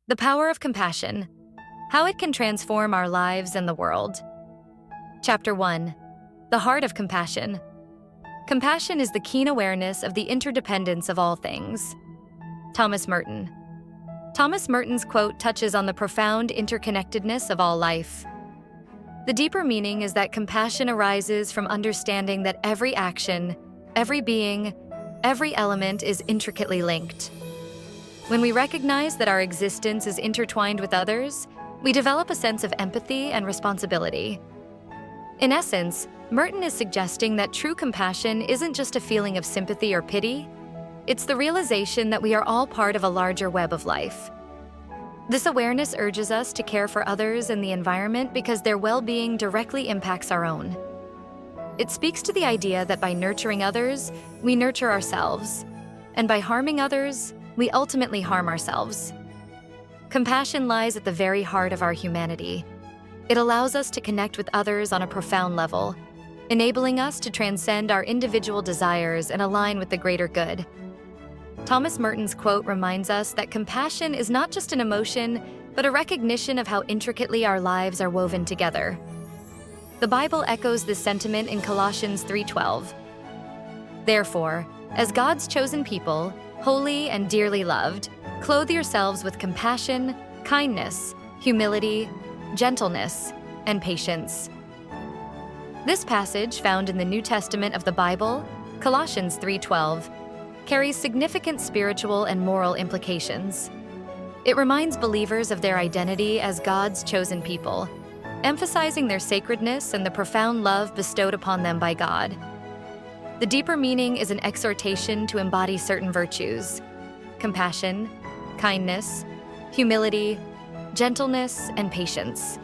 The power of compassion, how it can transform our lives and the world. Chapter 1. The heart of compassion. Compassion is the keen awareness of the interdependence of all things. Thomas Merton. Thomas Merton's quote touches on the profound interconnectedness of all life. The deeper meaning is that compassion arises from understanding that every action, every being, every element is intricately linked. When we recognize that our existence is intertwined with others, we develop a sense of empathy and responsibility. In essence, Merton is suggesting that true compassion isn't just a feeling of sympathy or pity, it's the realization that we are all part of a larger web of life. This awareness urges us to care for others and the environment because their well-being directly impacts our own. It speaks to the idea that by nurturing others, we nurture ourselves, and by harming others, we ultimately harm ourselves. Compassion lies at the very heart of our humanity. It allows us to connect with others on a profound level, enabling us to transcend our individual desires and align with the greater good. Thomas Merton's quote reminds us that compassion is not just an emotion, but a recognition of how intricately our lives are woven together. The Bible echoes this sentiment in Colossians 3:12. Therefore, as God's chosen people, holy and dearly loved, clothe yourselves with compassion, kindness, humility, gentleness, and patience. This passage, found in the New Testament of the Bible, Colossians 3:12, carries significant spiritual and moral implications. It reminds believers of their identity as God's chosen people, emphasizing their sacredness and the profound love bestowed upon them by God. The deeper meaning is an exhortation to embody certain virtues: compassion, kindness, humility, gentleness, and patience.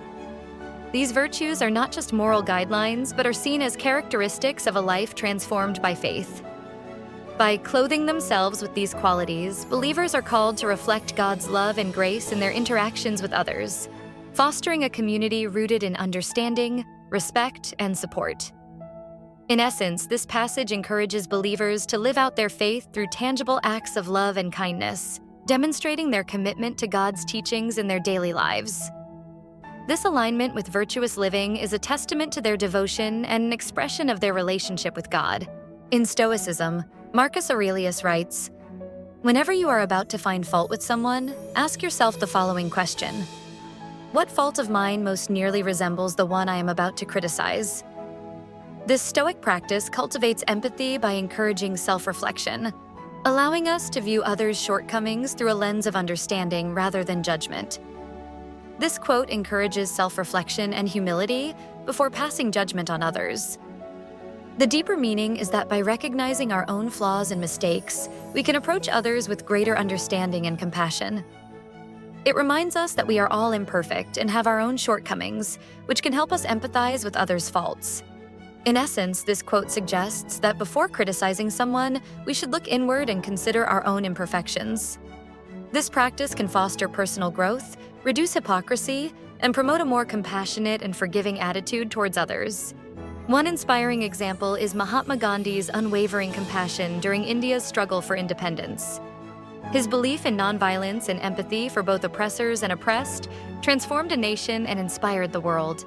These virtues are not just moral guidelines, but are seen as characteristics of a life transformed by faith. By clothing themselves with these qualities, believers are called to reflect God's love and grace in their interactions with others, fostering a community rooted in understanding, respect, and support. In essence, this passage encourages believers to live out their faith through tangible acts of love and kindness, demonstrating their commitment to God's teachings in their daily lives. This alignment with virtuous living is a testament to their devotion and an expression of their relationship with God. In Stoicism, Marcus Aurelius writes, "Whenever you are about to find fault with someone, ask yourself the following question: what fault of mine most nearly resembles the one I am about to criticize?" This Stoic practice cultivates empathy by encouraging self-reflection, allowing us to view others' shortcomings through a lens of understanding rather than judgment. This quote encourages self-reflection and humility before passing judgment on others. The deeper meaning is that by recognizing our own flaws and mistakes, we can approach others with greater understanding and compassion. It reminds us that we are all imperfect and have our own shortcomings, which can help us empathize with others' faults. In essence, this quote suggests that before criticizing someone, we should look inward and consider our own imperfections. This practice can foster personal growth, reduce hypocrisy, and promote a more compassionate and forgiving attitude towards others. One inspiring example is Mahatma Gandhi's unwavering compassion during India's struggle for independence. His belief in nonviolence and empathy for both oppressors and oppressed transformed a nation and inspired the world.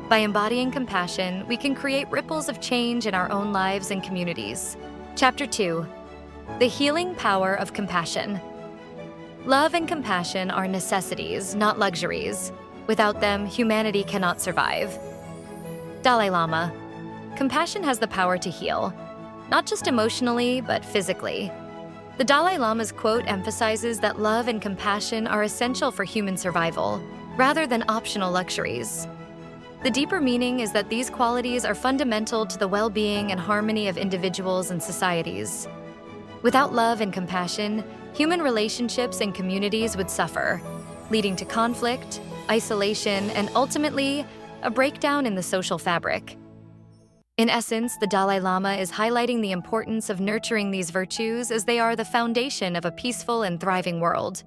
By embodying compassion, we can create ripples of change in our own lives and communities. Chapter 2. The healing power of compassion. Love and compassion are necessities, not luxuries. Without them, humanity cannot survive. Dalai Lama. Compassion has the power to heal, not just emotionally, but physically. The Dalai Lama's quote emphasizes that love and compassion are essential for human survival, rather than optional luxuries. The deeper meaning is that these qualities are fundamental to the well-being and harmony of individuals and societies. Without love and compassion, human relationships and communities would suffer, leading to conflict, isolation, and ultimately, a breakdown in the social fabric. In essence, the Dalai Lama is highlighting the importance of nurturing these virtues as they are the foundation of a peaceful and thriving world.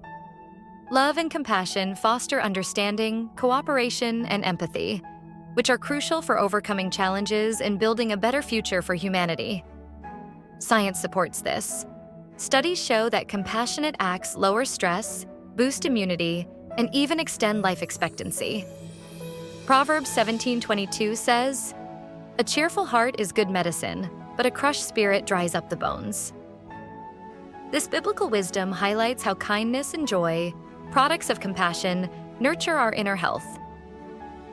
Love and compassion foster understanding, cooperation, and empathy, which are crucial for overcoming challenges and building a better future for humanity. Science supports this. Studies show that compassionate acts lower stress, boost immunity, and even extend life expectancy. Proverbs 17:22 says, "A cheerful heart is good medicine, but a crushed spirit dries up the bones." This biblical wisdom highlights how kindness and joy, products of compassion, nurture our inner health.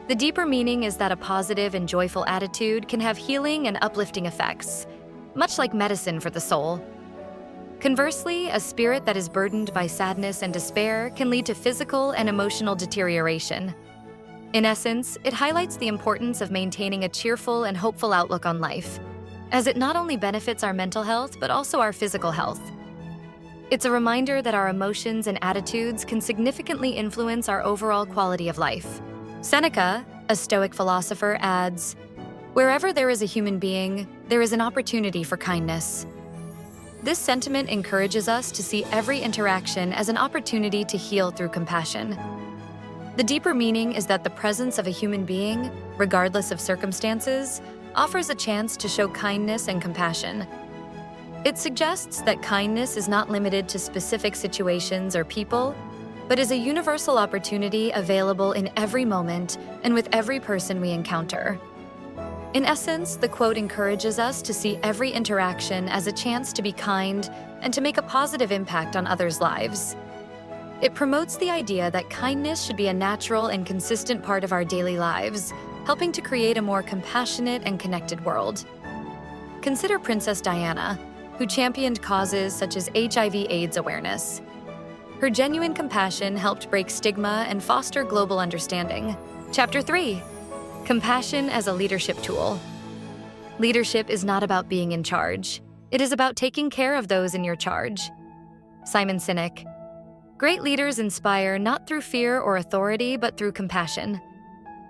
The deeper meaning is that a positive and joyful attitude can have healing and uplifting effects, much like medicine for the soul. Conversely, a spirit that is burdened by sadness and despair can lead to physical and emotional deterioration. In essence, it highlights the importance of maintaining a cheerful and hopeful outlook on life, as it not only benefits our mental health but also our physical health. It's a reminder that our emotions and attitudes can significantly influence our overall quality of life. Seneca, a Stoic philosopher, adds, "Wherever there is a human being, there is an opportunity for kindness." This sentiment encourages us to see every interaction as an opportunity to heal through compassion. The deeper meaning is that the presence of a human being, regardless of circumstances, offers a chance to show kindness and compassion. It suggests that kindness is not limited to specific situations or people, but is a universal opportunity available in every moment and with every person we encounter. In essence, the quote encourages us to see every interaction as a chance to be kind and to make a positive impact on others' lives. It promotes the idea that kindness should be a natural and consistent part of our daily lives, helping to create a more compassionate and connected world. Consider Princess Diana, who championed causes such as HIV/AIDS awareness. Her genuine compassion helped break stigma and foster global understanding. Chapter 3: Compassion as a leadership tool. Leadership is not about being in charge. It is about taking care of those in your charge. Simon Sinek. Great leaders inspire not through fear or authority, but through compassion.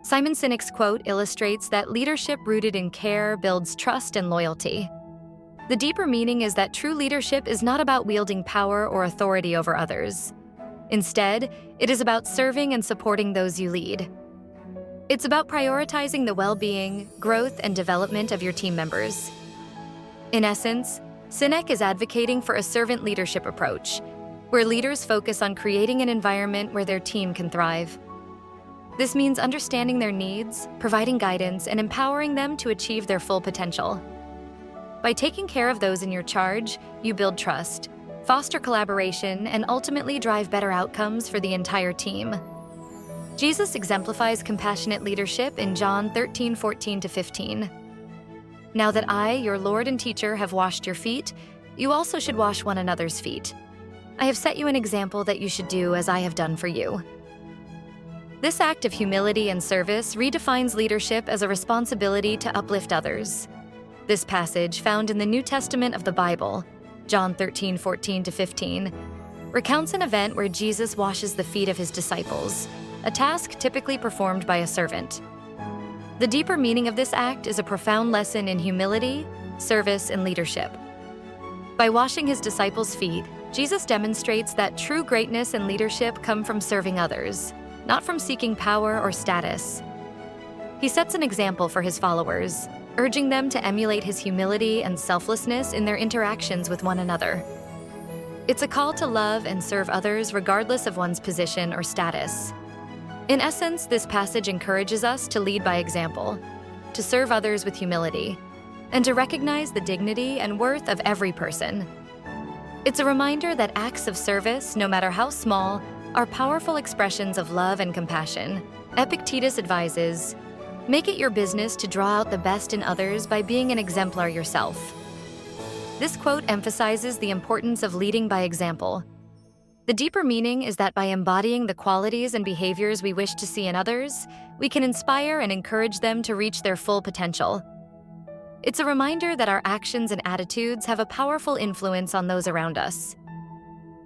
Simon Sinek's quote illustrates that leadership rooted in care builds trust and loyalty. The deeper meaning is that true leadership is not about wielding power or authority over others. Instead, it is about serving and supporting those you lead. It's about prioritizing the well-being, growth, and development of your team members. In essence, Sinek is advocating for a servant leadership approach, where leaders focus on creating an environment where their team can thrive. This means understanding their needs, providing guidance, and empowering them to achieve their full potential. By taking care of those in your charge, you build trust, foster collaboration, and ultimately drive better outcomes for the entire team. Jesus exemplifies compassionate leadership in John 13:14-15. "Now that I, your Lord and teacher, have washed your feet, you also should wash one another's feet. I have set you an example that you should do as I have done for you." This act of humility and service redefines leadership as a responsibility to uplift others. This passage, found in the New Testament of the Bible, John 13:14-15, recounts an event where Jesus washes the feet of his disciples, a task typically performed by a servant. The deeper meaning of this act is a profound lesson in humility, service, and leadership. By washing his disciples' feet, Jesus demonstrates that true greatness and leadership come from serving others, not from seeking power or status. He sets an example for his followers, urging them to emulate his humility and selflessness in their interactions with one another. It's a call to love and serve others regardless of one's position or status. In essence, this passage encourages us to lead by example, to serve others with humility, and to recognize the dignity and worth of every person. It's a reminder that acts of service, no matter how small, are powerful expressions of love and compassion. Epictetus advises, "Make it your business to draw out the best in others by being an exemplar yourself." This quote emphasizes the importance of leading by example. The deeper meaning is that by embodying the qualities and behaviors we wish to see in others, we can inspire and encourage them to reach their full potential. It's a reminder that our actions and attitudes have a powerful influence on those around us.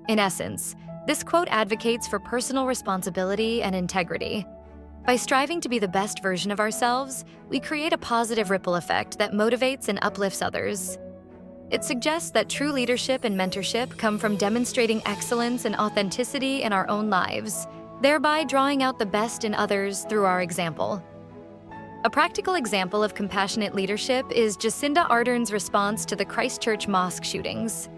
In essence, this quote advocates for personal responsibility and integrity. By striving to be the best version of ourselves, we create a positive ripple effect that motivates and uplifts others. It suggests that true leadership and mentorship come from demonstrating excellence and authenticity in our own lives, thereby drawing out the best in others through our example. A practical example of compassionate leadership is Jacinda Ardern's response to the Christchurch mosque shootings.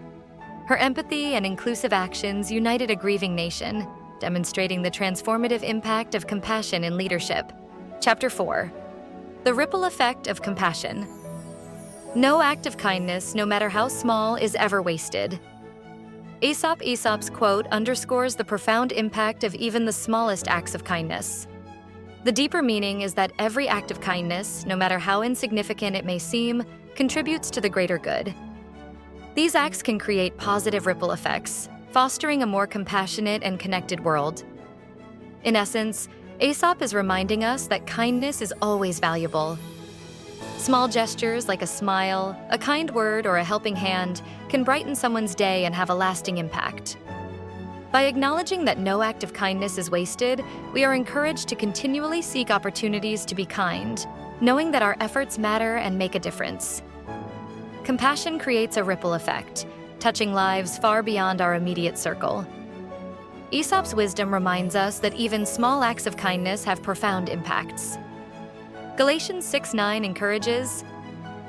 Her empathy and inclusive actions united a grieving nation, demonstrating the transformative impact of compassion in leadership. Chapter 4. The ripple effect of compassion. No act of kindness, no matter how small, is ever wasted. Aesop's quote underscores the profound impact of even the smallest acts of kindness. The deeper meaning is that every act of kindness, no matter how insignificant it may seem, contributes to the greater good. These acts can create positive ripple effects, fostering a more compassionate and connected world. In essence, Aesop is reminding us that kindness is always valuable. Small gestures like a smile, a kind word, or a helping hand can brighten someone's day and have a lasting impact. By acknowledging that no act of kindness is wasted, we are encouraged to continually seek opportunities to be kind, knowing that our efforts matter and make a difference. Compassion creates a ripple effect, touching lives far beyond our immediate circle. Aesop's wisdom reminds us that even small acts of kindness have profound impacts. Galatians 6:9 encourages,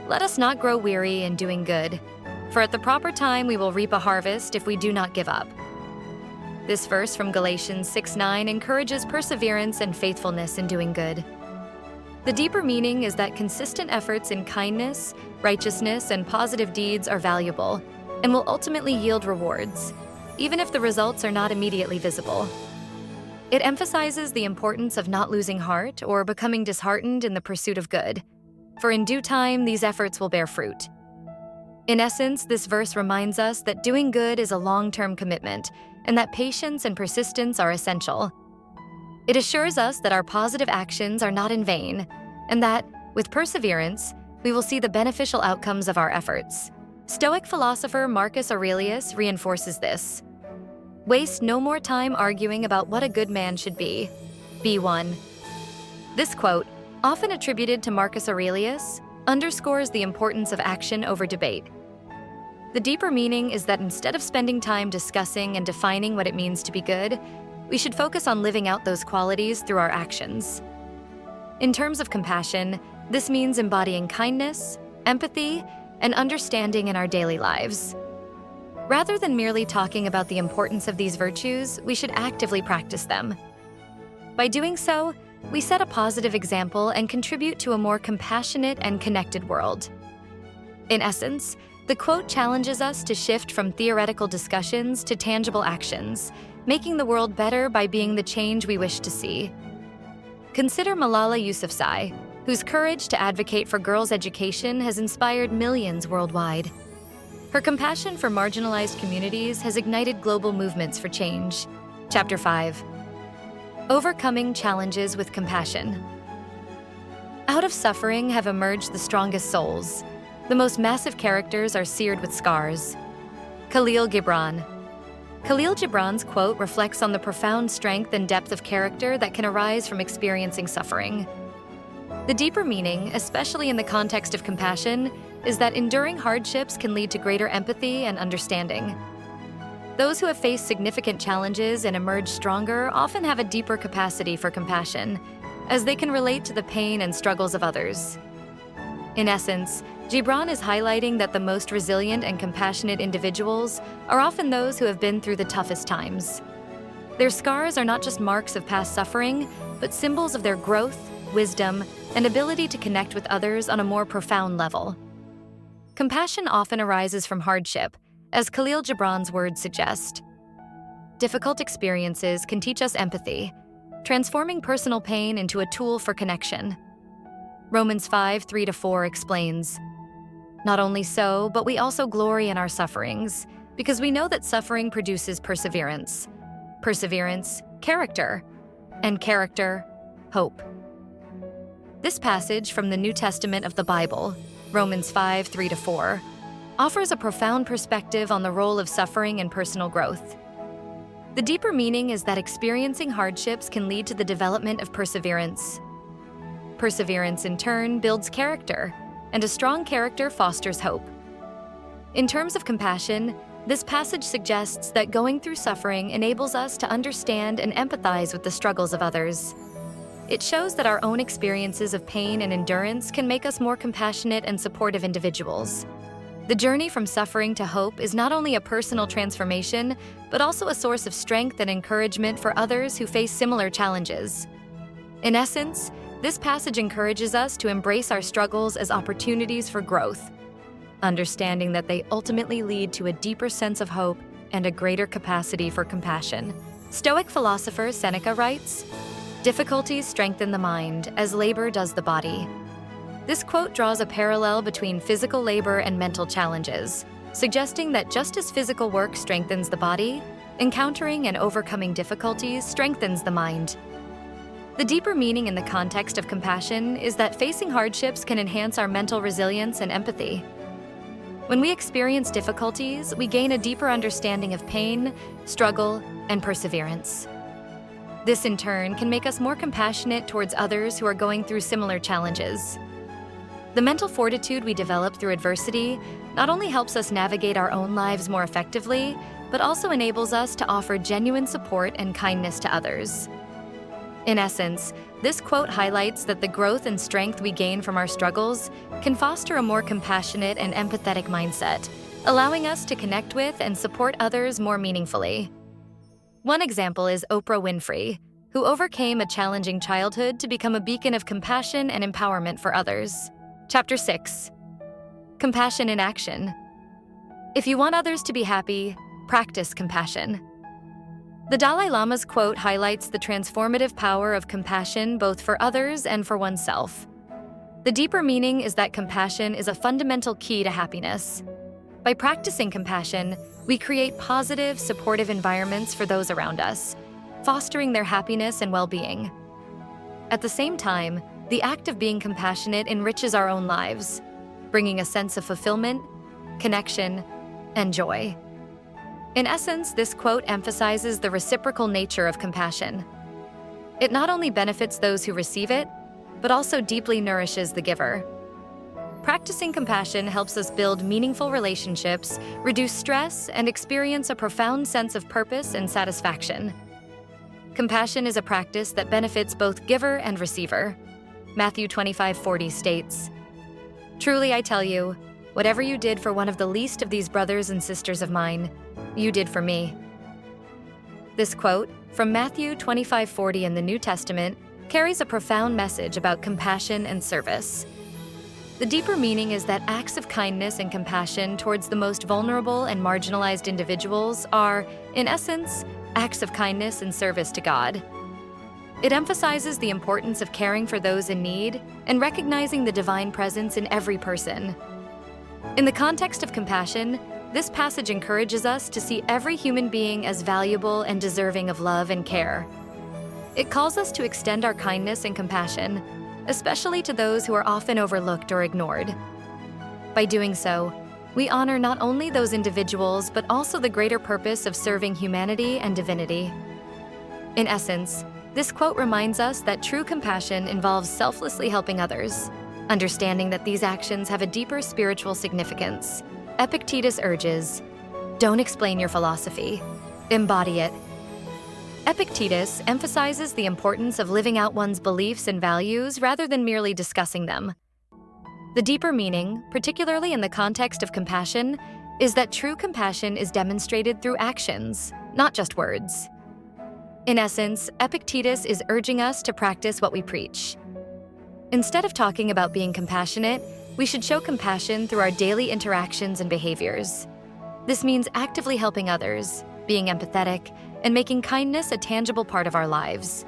"Let us not grow weary in doing good, for at the proper time we will reap a harvest if we do not give up." This verse from Galatians 6:9 encourages perseverance and faithfulness in doing good. The deeper meaning is that consistent efforts in kindness, righteousness, and positive deeds are valuable and will ultimately yield rewards, even if the results are not immediately visible. It emphasizes the importance of not losing heart or becoming disheartened in the pursuit of good, for in due time these efforts will bear fruit. In essence, this verse reminds us that doing good is a long-term commitment and that patience and persistence are essential. It assures us that our positive actions are not in vain and that, with perseverance, we will see the beneficial outcomes of our efforts. Stoic philosopher Marcus Aurelius reinforces this. "Waste no more time arguing about what a good man should be. Be one." This quote, often attributed to Marcus Aurelius, underscores the importance of action over debate. The deeper meaning is that instead of spending time discussing and defining what it means to be good, we should focus on living out those qualities through our actions. In terms of compassion, this means embodying kindness, empathy, and understanding in our daily lives. Rather than merely talking about the importance of these virtues, we should actively practice them. By doing so, we set a positive example and contribute to a more compassionate and connected world. In essence, the quote challenges us to shift from theoretical discussions to tangible actions, making the world better by being the change we wish to see. Consider Malala Yousafzai, whose courage to advocate for girls' education has inspired millions worldwide. Her compassion for marginalized communities has ignited global movements for change. Chapter 5. Overcoming challenges with compassion. Out of suffering have emerged the strongest souls. The most massive characters are seared with scars. Khalil Gibran. Khalil Gibran's quote reflects on the profound strength and depth of character that can arise from experiencing suffering. The deeper meaning, especially in the context of compassion, is that enduring hardships can lead to greater empathy and understanding. Those who have faced significant challenges and emerged stronger often have a deeper capacity for compassion, as they can relate to the pain and struggles of others. In essence, Gibran is highlighting that the most resilient and compassionate individuals are often those who have been through the toughest times. Their scars are not just marks of past suffering, but symbols of their growth, wisdom, and ability to connect with others on a more profound level. Compassion often arises from hardship, as Khalil Gibran's words suggest. Difficult experiences can teach us empathy, transforming personal pain into a tool for connection. Romans 5:3-4 explains, "Not only so, but we also glory in our sufferings, because we know that suffering produces perseverance. Perseverance, character, and character, hope." This passage from the New Testament of the Bible, Romans 5:3-4, offers a profound perspective on the role of suffering in personal growth. The deeper meaning is that experiencing hardships can lead to the development of perseverance. Perseverance, in turn, builds character, and a strong character fosters hope. In terms of compassion, this passage suggests that going through suffering enables us to understand and empathize with the struggles of others. It shows that our own experiences of pain and endurance can make us more compassionate and supportive individuals. The journey from suffering to hope is not only a personal transformation, but also a source of strength and encouragement for others who face similar challenges. In essence, this passage encourages us to embrace our struggles as opportunities for growth, understanding that they ultimately lead to a deeper sense of hope and a greater capacity for compassion. Stoic philosopher Seneca writes, "Difficulties strengthen the mind as labor does the body." This quote draws a parallel between physical labor and mental challenges, suggesting that just as physical work strengthens the body, encountering and overcoming difficulties strengthens the mind. The deeper meaning in the context of compassion is that facing hardships can enhance our mental resilience and empathy. When we experience difficulties, we gain a deeper understanding of pain, struggle, and perseverance. This in turn can make us more compassionate towards others who are going through similar challenges. The mental fortitude we develop through adversity not only helps us navigate our own lives more effectively, but also enables us to offer genuine support and kindness to others. In essence, this quote highlights that the growth and strength we gain from our struggles can foster a more compassionate and empathetic mindset, allowing us to connect with and support others more meaningfully. One example is Oprah Winfrey, who overcame a challenging childhood to become a beacon of compassion and empowerment for others. Chapter 6. Compassion in Action. If you want others to be happy, practice compassion. The Dalai Lama's quote highlights the transformative power of compassion both for others and for oneself. The deeper meaning is that compassion is a fundamental key to happiness. By practicing compassion, we create positive, supportive environments for those around us, fostering their happiness and well-being. At the same time, the act of being compassionate enriches our own lives, bringing a sense of fulfillment, connection, and joy. In essence, this quote emphasizes the reciprocal nature of compassion. It not only benefits those who receive it, but also deeply nourishes the giver. Practicing compassion helps us build meaningful relationships, reduce stress, and experience a profound sense of purpose and satisfaction. Compassion is a practice that benefits both giver and receiver. Matthew 25:40 states, "Truly I tell you, whatever you did for one of the least of these brothers and sisters of mine, you did for me." This quote, from Matthew 25:40 in the New Testament, carries a profound message about compassion and service. The deeper meaning is that acts of kindness and compassion towards the most vulnerable and marginalized individuals are, in essence, acts of kindness and service to God. It emphasizes the importance of caring for those in need and recognizing the divine presence in every person. In the context of compassion, this passage encourages us to see every human being as valuable and deserving of love and care. It calls us to extend our kindness and compassion, especially to those who are often overlooked or ignored. By doing so, we honor not only those individuals, but also the greater purpose of serving humanity and divinity. In essence, this quote reminds us that true compassion involves selflessly helping others, understanding that these actions have a deeper spiritual significance. Epictetus urges, "Don't explain your philosophy, embody it." Epictetus emphasizes the importance of living out one's beliefs and values rather than merely discussing them. The deeper meaning, particularly in the context of compassion, is that true compassion is demonstrated through actions, not just words. In essence, Epictetus is urging us to practice what we preach. Instead of talking about being compassionate, we should show compassion through our daily interactions and behaviors. This means actively helping others, being empathetic, and making kindness a tangible part of our lives.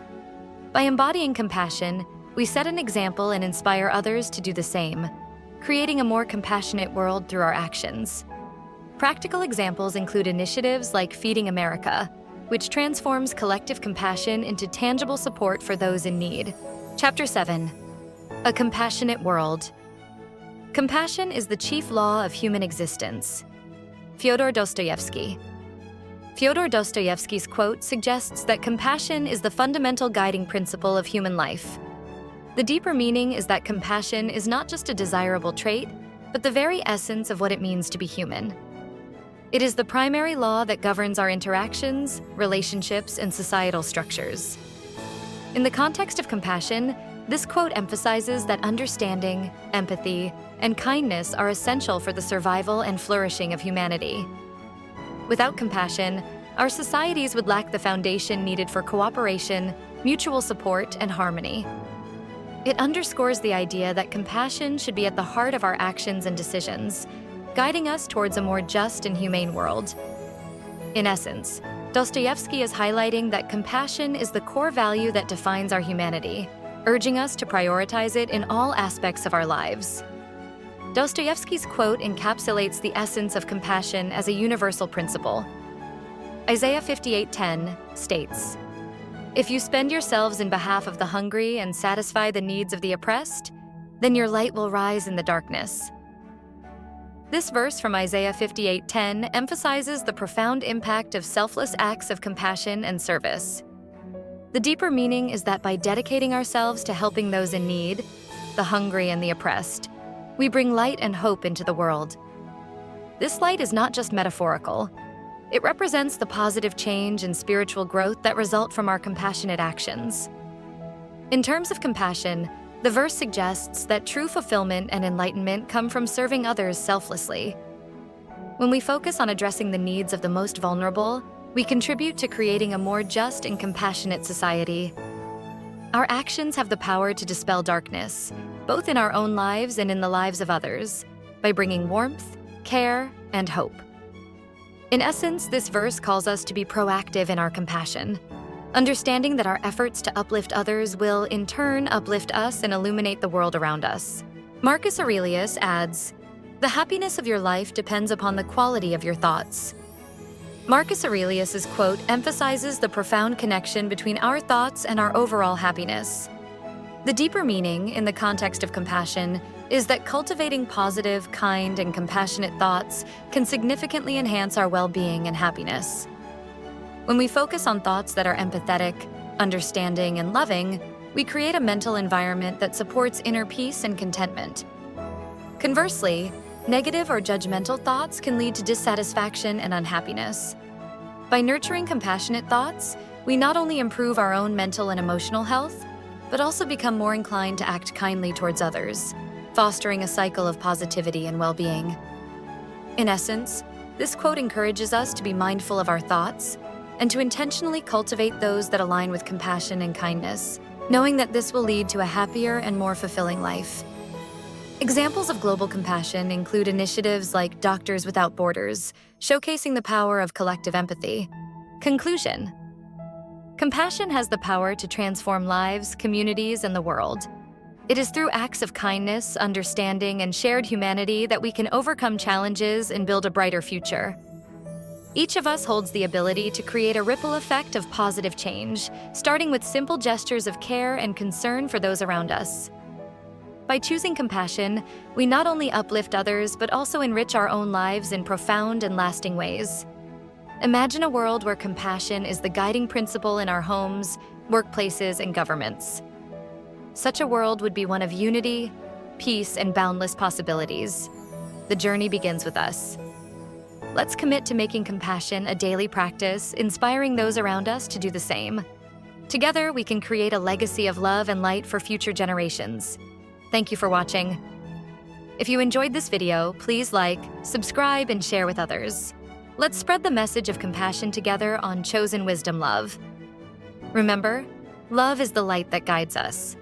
By embodying compassion, we set an example and inspire others to do the same, creating a more compassionate world through our actions. Practical examples include initiatives like Feeding America, which transforms collective compassion into tangible support for those in need. Chapter 7. A Compassionate World. Compassion is the chief law of human existence. Fyodor Dostoevsky. Fyodor Dostoevsky's quote suggests that compassion is the fundamental guiding principle of human life. The deeper meaning is that compassion is not just a desirable trait, but the very essence of what it means to be human. It is the primary law that governs our interactions, relationships, and societal structures. In the context of compassion, This quote emphasizes that understanding, empathy, and kindness are essential for the survival and flourishing of humanity. Without compassion, our societies would lack the foundation needed for cooperation, mutual support, and harmony. It underscores the idea that compassion should be at the heart of our actions and decisions, guiding us towards a more just and humane world. In essence, Dostoevsky is highlighting that compassion is the core value that defines our humanity, urging us to prioritize it in all aspects of our lives. Dostoevsky's quote encapsulates the essence of compassion as a universal principle. Isaiah 58:10 states, "If you spend yourselves in behalf of the hungry and satisfy the needs of the oppressed, then your light will rise in the darkness." This verse from Isaiah 58:10 emphasizes the profound impact of selfless acts of compassion and service. The deeper meaning is that by dedicating ourselves to helping those in need, the hungry and the oppressed, we bring light and hope into the world. This light is not just metaphorical. It represents the positive change and spiritual growth that result from our compassionate actions. In terms of compassion, the verse suggests that true fulfillment and enlightenment come from serving others selflessly. When we focus on addressing the needs of the most vulnerable, we contribute to creating a more just and compassionate society. Our actions have the power to dispel darkness, both in our own lives and in the lives of others, by bringing warmth, care, and hope. In essence, this verse calls us to be proactive in our compassion, understanding that our efforts to uplift others will, in turn, uplift us and illuminate the world around us. Marcus Aurelius adds, "The happiness of your life depends upon the quality of your thoughts." Marcus Aurelius's quote emphasizes the profound connection between our thoughts and our overall happiness. The deeper meaning, in the context of compassion, is that cultivating positive, kind, and compassionate thoughts can significantly enhance our well-being and happiness. When we focus on thoughts that are empathetic, understanding, and loving, we create a mental environment that supports inner peace and contentment. Conversely, negative or judgmental thoughts can lead to dissatisfaction and unhappiness. By nurturing compassionate thoughts, we not only improve our own mental and emotional health, but also become more inclined to act kindly towards others, fostering a cycle of positivity and well-being. In essence, this quote encourages us to be mindful of our thoughts and to intentionally cultivate those that align with compassion and kindness, knowing that this will lead to a happier and more fulfilling life. Examples of global compassion include initiatives like Doctors Without Borders, showcasing the power of collective empathy. Conclusion: compassion has the power to transform lives, communities, and the world. It is through acts of kindness, understanding, and shared humanity that we can overcome challenges and build a brighter future. Each of us holds the ability to create a ripple effect of positive change, starting with simple gestures of care and concern for those around us. By choosing compassion, we not only uplift others, but also enrich our own lives in profound and lasting ways. Imagine a world where compassion is the guiding principle in our homes, workplaces, and governments. Such a world would be one of unity, peace, and boundless possibilities. The journey begins with us. Let's commit to making compassion a daily practice, inspiring those around us to do the same. Together, we can create a legacy of love and light for future generations. Thank you for watching. If you enjoyed this video, please like, subscribe, and share with others. Let's spread the message of compassion together on Chosen Wisdom Love. Remember, love is the light that guides us.